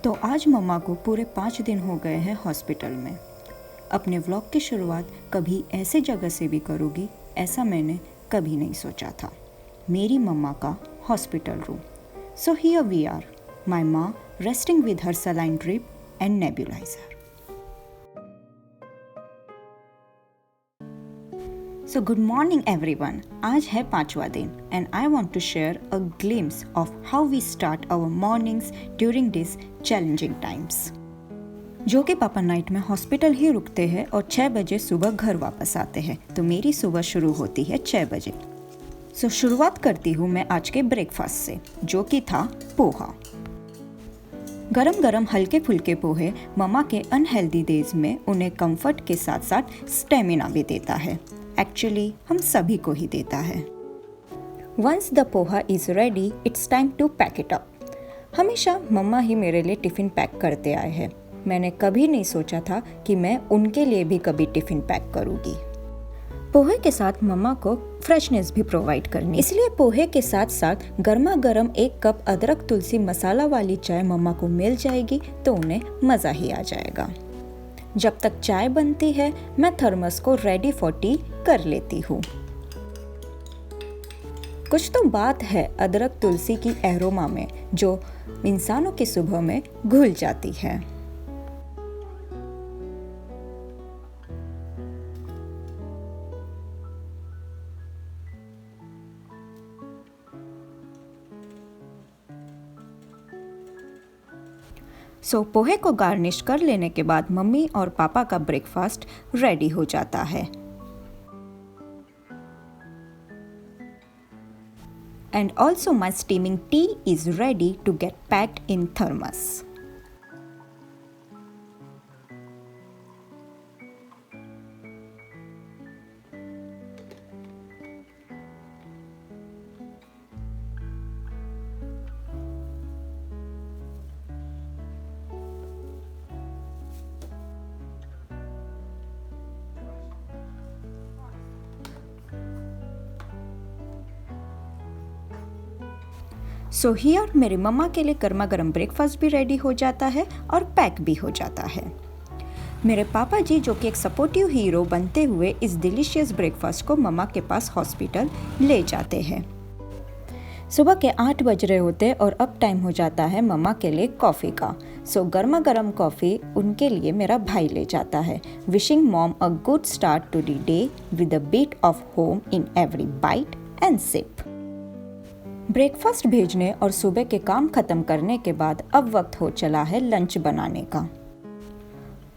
तो आज मम्मा को पूरे 5 दिन हो गए हैं हॉस्पिटल में। अपने व्लॉग की शुरुआत कभी ऐसे जगह से भी करूँगी, ऐसा मैंने कभी नहीं सोचा था। मेरी मम्मा का hospital room. So here we are, my माँ resting with her saline drip and nebuliser. So good morning everyone. आज है 5वां दिन and I want to share a glimpse of how we start our mornings during these challenging times. जो कि पापा night में hospital ही रुकते हैं और 6 बजे सुबह घर वापस आते हैं, तो मेरी सुबह शुरू होती है 6 बजे। सो शुरुआत करती हूँ मैं आज के ब्रेकफास्ट से, जो कि था पोहा। गरम गरम हल्के फुल्के पोहे मम्मा के अनहेल्दी डेज में उन्हें कंफर्ट के साथ साथ स्टेमिना भी देता है। एक्चुअली हम सभी को ही देता है। Once the poha is ready, it's time to pack it up. हमेशा मम्मा ही मेरे लिए टिफ़िन पैक करते आए हैं। मैंने कभी नहीं सोचा था कि मैं उनके लिए भी कभी टिफ़िन पैक करूँगी। पोहे के साथ मम्मा को फ्रेशनेस भी प्रोवाइड करनी, इसलिए पोहे के साथ साथ गर्मा गर्म 1 कप अदरक तुलसी मसाला वाली चाय मम्मा को मिल जाएगी तो उन्हें मज़ा ही आ जाएगा। जब तक चाय बनती है मैं थर्मस को रेडी फॉर टी कर लेती हूँ। कुछ तो बात है अदरक तुलसी की एरोमा में जो इंसानों की सुबह में घुल जाती है। सो पोहे को गार्निश कर लेने के बाद मम्मी और पापा का ब्रेकफास्ट रेडी हो जाता है। And also my steaming tea is ready to get packed in thermos. So here मेरी मम्मा के लिए गर्मा गर्म ब्रेकफास्ट भी रेडी हो जाता है और पैक भी हो जाता है। मेरे पापा जी जो कि एक सपोर्टिव हीरो बनते हुए इस डिलीशियस ब्रेकफास्ट को मम्मा के पास हॉस्पिटल ले जाते हैं। सुबह के 8 बज रहे होते और अब टाइम हो जाता है मम्मा के लिए कॉफ़ी का। सो गर्मा गर्म कॉफ़ी उनके लिए मेरा भाई ले जाता है, wishing mom a good start to the day with a bit of home in every bite and sip. Breakfast भेजने और सुबह के काम खत्म करने के बाद अब वक्त हो चला है लंच बनाने का।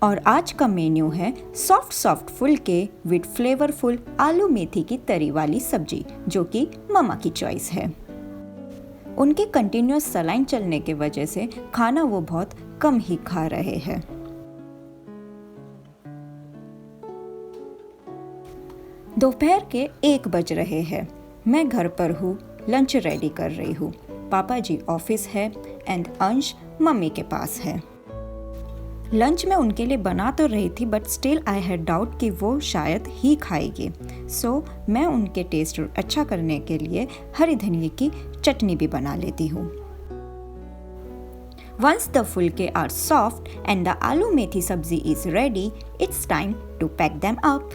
और आज का मेन्यू है सॉफ्ट फुलके विद फ्लेवरफुल आलू मेथी की तरी वाली सब्जी, जो कि मम्मा की चॉइस है। उनके कंटिन्यूअस सलाइन चलने की वजह से खाना वो बहुत कम ही खा रहे हैं। दोपहर के 1 बज रहे हैं। मैं घर पर हूँ, लंच रेडी कर रही हूँ। पापा जी ऑफिस है एंड अंश मम्मी के पास है। लंच में उनके लिए बना तो रही थी but still I had doubt कि वो शायद ही खाएगी। सो मैं उनके टेस्ट अच्छा करने के लिए हरी धनिया की चटनी भी बना लेती हूँ। Once the phulke are soft and the aloo methi sabzi is ready, it's time to pack them up.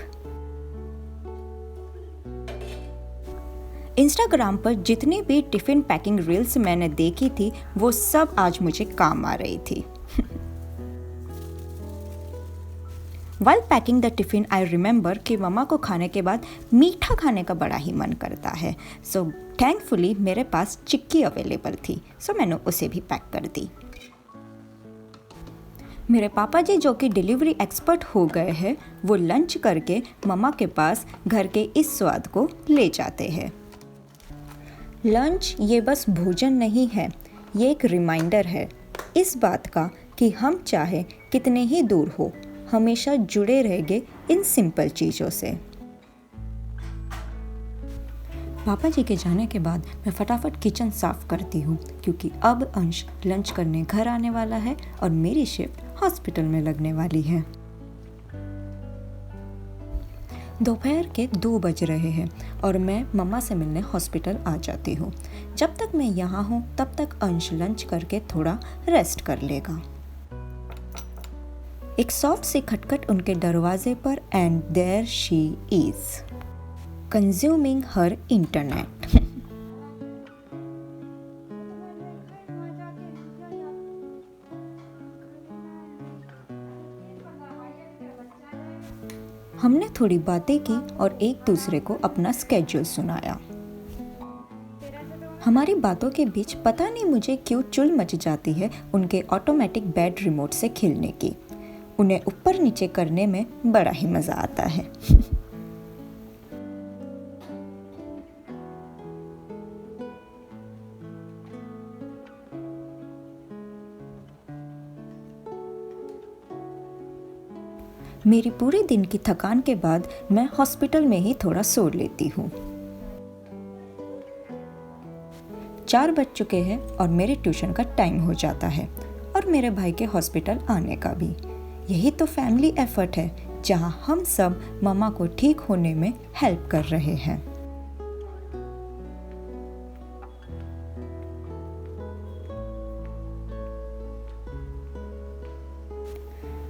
Instagram पर जितनी भी टिफ़िन पैकिंग रील्स मैंने देखी थी वो सब आज मुझे काम आ रही थी। While packing the tiffin I remember कि मम्मा को खाने के बाद मीठा खाने का बड़ा ही मन करता है। सो थैंकफुली मेरे पास चिक्की अवेलेबल थी, सो मैंने उसे भी पैक कर दी। मेरे पापा जी जो कि डिलीवरी एक्सपर्ट हो गए हैं, वो लंच करके मम्मा के पास घर के इस स्वाद को ले जाते हैं। लंच ये बस भोजन नहीं है, ये एक रिमाइंडर है इस बात का कि हम चाहे कितने ही दूर हो, हमेशा जुड़े रहेंगे इन सिंपल चीज़ों से। पापा जी के जाने के बाद मैं फटाफट किचन साफ करती हूँ क्योंकि अब अंश लंच करने घर आने वाला है और मेरी शिफ्ट हॉस्पिटल में लगने वाली है। दोपहर के 2 बज रहे हैं और मैं मम्मा से मिलने हॉस्पिटल आ जाती हूँ। जब तक मैं यहाँ हूँ तब तक अंश लंच करके थोड़ा रेस्ट कर लेगा। एक सॉफ्ट सी खटखट उनके दरवाजे पर and there she is consuming her internet. हमने थोड़ी बातें की और एक दूसरे को अपना स्केड्यूल सुनाया। हमारी बातों के बीच पता नहीं मुझे क्यों चुल मच जाती है उनके ऑटोमेटिक बेड रिमोट से खेलने की। उन्हें ऊपर नीचे करने में बड़ा ही मजा आता है। मेरी पूरे दिन की थकान के बाद मैं हॉस्पिटल में ही थोड़ा सो लेती हूँ। 4 बज चुके हैं और मेरे ट्यूशन का टाइम हो जाता है और मेरे भाई के हॉस्पिटल आने का भी। यही तो फैमिली एफर्ट है जहाँ हम सब मम्मा को ठीक होने में हेल्प कर रहे हैं।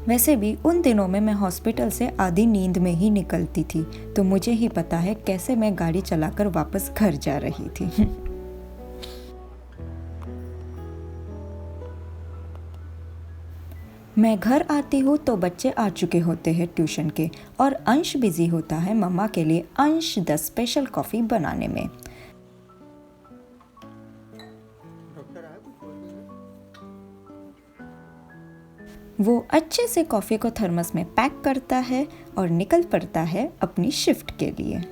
वैसे भी उन दिनों में मैं हॉस्पिटल से आधी नींद में ही निकलती थी, तो मुझे ही पता है कैसे मैं गाड़ी चलाकर वापस घर जा रही थी। मैं घर आती हूँ तो बच्चे आ चुके होते हैं ट्यूशन के और अंश बिजी होता है मम्मा के लिए अंश द स्पेशल कॉफ़ी बनाने में। वो अच्छे से कॉफ़ी को थर्मस में पैक करता है और निकल पड़ता है अपनी शिफ्ट के लिए।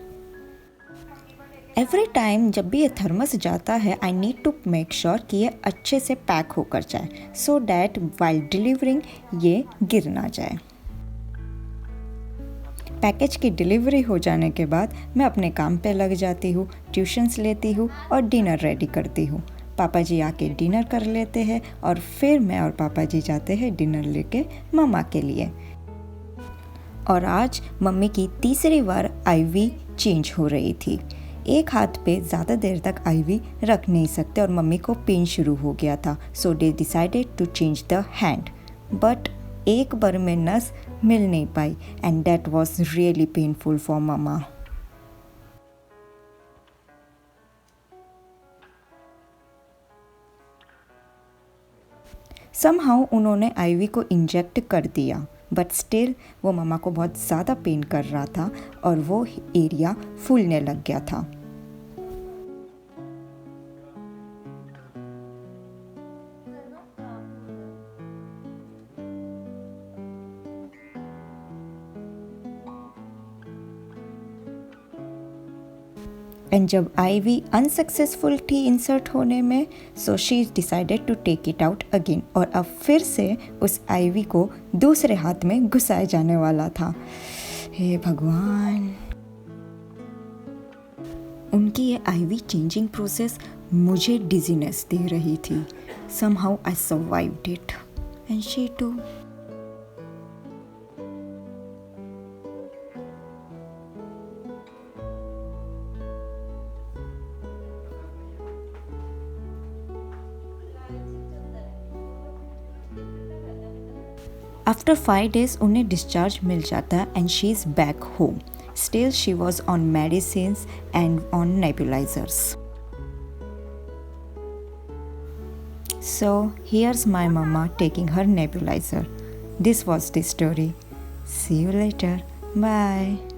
एवरी टाइम जब भी ये थर्मस जाता है I need to make sure कि ये अच्छे से पैक होकर जाए सो डैट वाइल डिलीवरिंग ये गिर ना जाए। पैकेज की डिलीवरी हो जाने के बाद मैं अपने काम पे लग जाती हूँ, ट्यूशन्स लेती हूँ और डिनर रेडी करती हूँ। पापा जी आके डिनर कर लेते हैं और फिर मैं और पापा जी जाते हैं डिनर लेके मम्मा के लिए। और आज मम्मी की तीसरी बार आईवी चेंज हो रही थी। एक हाथ पे ज़्यादा देर तक आईवी रख नहीं सकते और मम्मी को पेन शुरू हो गया था, so they decided to change the hand, but एक बार में नस मिल नहीं पाई and that was really painful for mamma. Somehow उन्होंने आईवी को इंजेक्ट कर दिया, बट स्टिल वो मम्मा को बहुत ज़्यादा पेन कर रहा था और वो एरिया फूलने लग गया था। एंड जब आईवी अनसक्सेसफुल थी इंसर्ट होने में, so she decided to take it out again और अब फिर से उस आईवी को दूसरे हाथ में घुसाया जाने वाला था। हे भगवान, उनकी ये आईवी चेंजिंग प्रोसेस मुझे डिजीनेस दे रही थी। Somehow I survived it and she too. After 5 days उन्हें डिस्चार्ज मिल जाता है and she is back home. Still she was on medicines and on nebulizers. So here's my mama taking her nebulizer. This was the story. See you later. Bye.